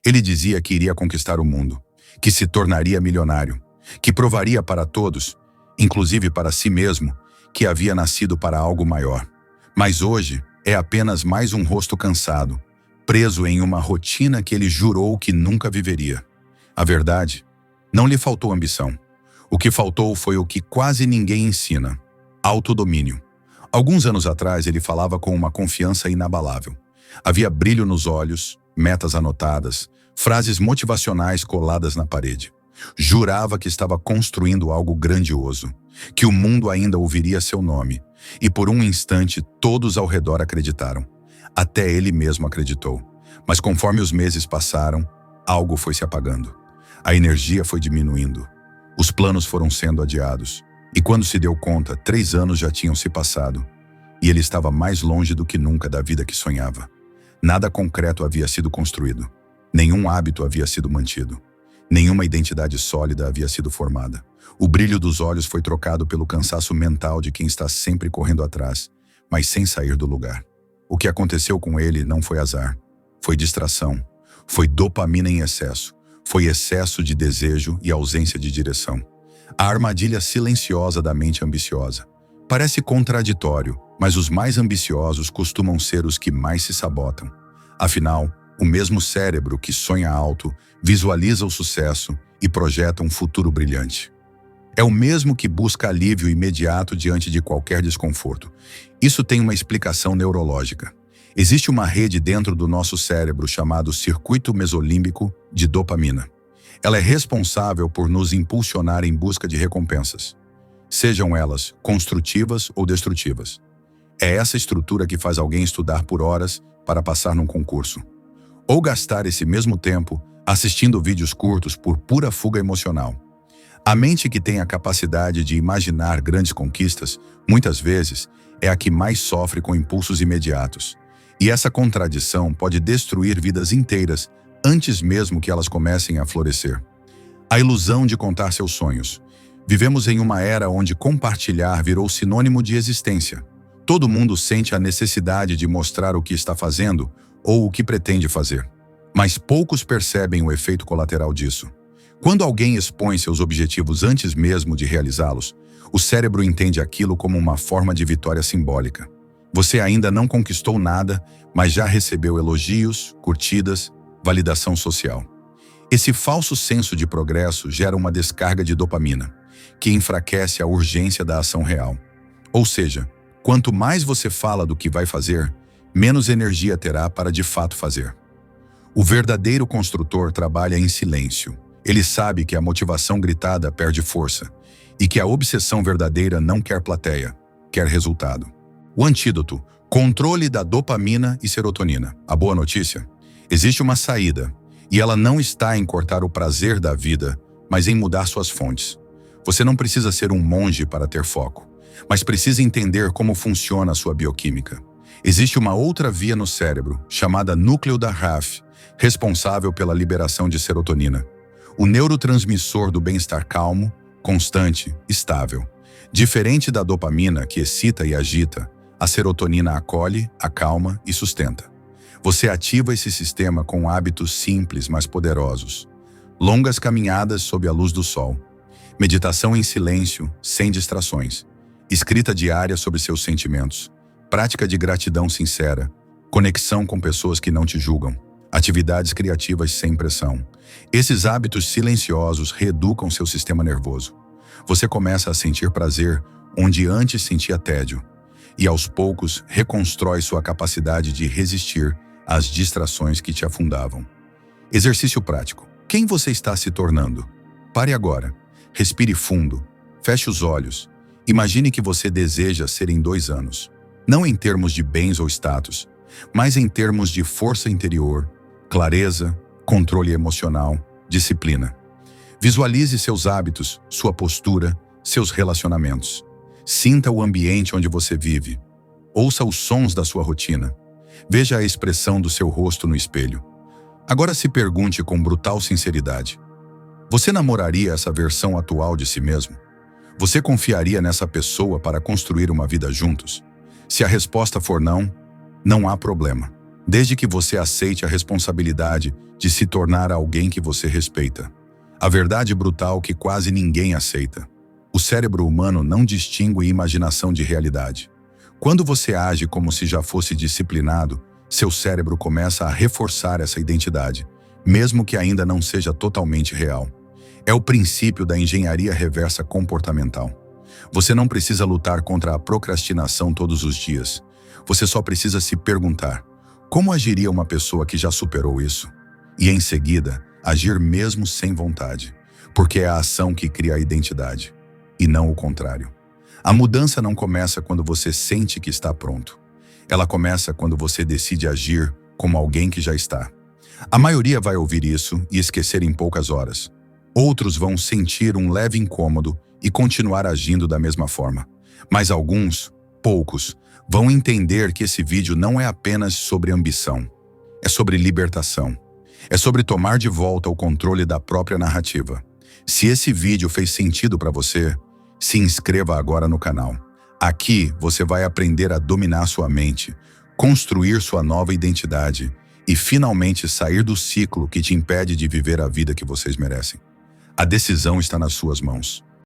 Ele dizia que iria conquistar o mundo, que se tornaria milionário, que provaria para todos, inclusive para si mesmo, que havia nascido para algo maior. Mas hoje é apenas mais um rosto cansado, preso em uma rotina que ele jurou que nunca viveria. A verdade, não lhe faltou ambição. O que faltou foi o que quase ninguém ensina: autodomínio. Alguns anos atrás ele falava com uma confiança inabalável. Havia brilho nos olhos, metas anotadas, frases motivacionais coladas na parede. Jurava que estava construindo algo grandioso, que o mundo ainda ouviria seu nome, e por um instante todos ao redor acreditaram. Até ele mesmo acreditou. Mas conforme os meses passaram, algo foi se apagando. A energia foi diminuindo. Os planos foram sendo adiados. E quando se deu conta, 3 anos já tinham se passado. E ele estava mais longe do que nunca da vida que sonhava. Nada concreto havia sido construído. Nenhum hábito havia sido mantido. Nenhuma identidade sólida havia sido formada. O brilho dos olhos foi trocado pelo cansaço mental de quem está sempre correndo atrás, mas sem sair do lugar. O que aconteceu com ele não foi azar. Foi distração. Foi dopamina em excesso. Foi excesso de desejo e ausência de direção. A armadilha silenciosa da mente ambiciosa. Parece contraditório, mas os mais ambiciosos costumam ser os que mais se sabotam. Afinal, o mesmo cérebro que sonha alto, visualiza o sucesso e projeta um futuro brilhante. É o mesmo que busca alívio imediato diante de qualquer desconforto. Isso tem uma explicação neurológica. Existe uma rede dentro do nosso cérebro chamado circuito mesolímbico de dopamina. Ela é responsável por nos impulsionar em busca de recompensas, sejam elas construtivas ou destrutivas. É essa estrutura que faz alguém estudar por horas para passar num concurso, ou gastar esse mesmo tempo assistindo vídeos curtos por pura fuga emocional. A mente que tem a capacidade de imaginar grandes conquistas, muitas vezes, é a que mais sofre com impulsos imediatos. E essa contradição pode destruir vidas inteiras antes mesmo que elas comecem a florescer. A ilusão de contar seus sonhos. Vivemos em uma era onde compartilhar virou sinônimo de existência. Todo mundo sente a necessidade de mostrar o que está fazendo ou o que pretende fazer. Mas poucos percebem o efeito colateral disso. Quando alguém expõe seus objetivos antes mesmo de realizá-los, o cérebro entende aquilo como uma forma de vitória simbólica. Você ainda não conquistou nada, mas já recebeu elogios, curtidas, validação social. Esse falso senso de progresso gera uma descarga de dopamina, que enfraquece a urgência da ação real. Ou seja, quanto mais você fala do que vai fazer, menos energia terá para de fato fazer. O verdadeiro construtor trabalha em silêncio. Ele sabe que a motivação gritada perde força e que a obsessão verdadeira não quer plateia, quer resultado. O antídoto: controle da dopamina e serotonina. A boa notícia? Existe uma saída, e ela não está em cortar o prazer da vida, mas em mudar suas fontes. Você não precisa ser um monge para ter foco, mas precisa entender como funciona a sua bioquímica. Existe uma outra via no cérebro, chamada núcleo da RAF, responsável pela liberação de serotonina. O neurotransmissor do bem-estar calmo, constante, estável. Diferente da dopamina, que excita e agita, a serotonina acolhe, acalma e sustenta. Você ativa esse sistema com hábitos simples, mas poderosos. Longas caminhadas sob a luz do sol. Meditação em silêncio, sem distrações. Escrita diária sobre seus sentimentos. Prática de gratidão sincera. Conexão com pessoas que não te julgam. Atividades criativas sem pressão. Esses hábitos silenciosos reeducam seu sistema nervoso. Você começa a sentir prazer onde antes sentia tédio. E aos poucos reconstrói sua capacidade de resistir às distrações que te afundavam. Exercício prático. Quem você está se tornando? Pare agora. Respire fundo. Feche os olhos. Imagine que você deseja ser em 2 anos. Não em termos de bens ou status, mas em termos de força interior, clareza, controle emocional, disciplina. Visualize seus hábitos, sua postura, seus relacionamentos. Sinta o ambiente onde você vive. Ouça os sons da sua rotina. Veja a expressão do seu rosto no espelho. Agora se pergunte com brutal sinceridade: você namoraria essa versão atual de si mesmo? Você confiaria nessa pessoa para construir uma vida juntos? Se a resposta for não, não há problema, desde que você aceite a responsabilidade de se tornar alguém que você respeita. A verdade brutal que quase ninguém aceita. O cérebro humano não distingue imaginação de realidade. Quando você age como se já fosse disciplinado, seu cérebro começa a reforçar essa identidade, mesmo que ainda não seja totalmente real. É o princípio da engenharia reversa comportamental. Você não precisa lutar contra a procrastinação todos os dias. Você só precisa se perguntar: como agiria uma pessoa que já superou isso? E em seguida, agir mesmo sem vontade, porque é a ação que cria a identidade, e não o contrário. A mudança não começa quando você sente que está pronto. Ela começa quando você decide agir como alguém que já está. A maioria vai ouvir isso e esquecer em poucas horas. Outros vão sentir um leve incômodo e continuar agindo da mesma forma. Mas alguns, poucos, vão entender que esse vídeo não é apenas sobre ambição. É sobre libertação. É sobre tomar de volta o controle da própria narrativa. Se esse vídeo fez sentido para você, se inscreva agora no canal. Aqui você vai aprender a dominar sua mente, construir sua nova identidade e finalmente sair do ciclo que te impede de viver a vida que vocês merecem. A decisão está nas suas mãos.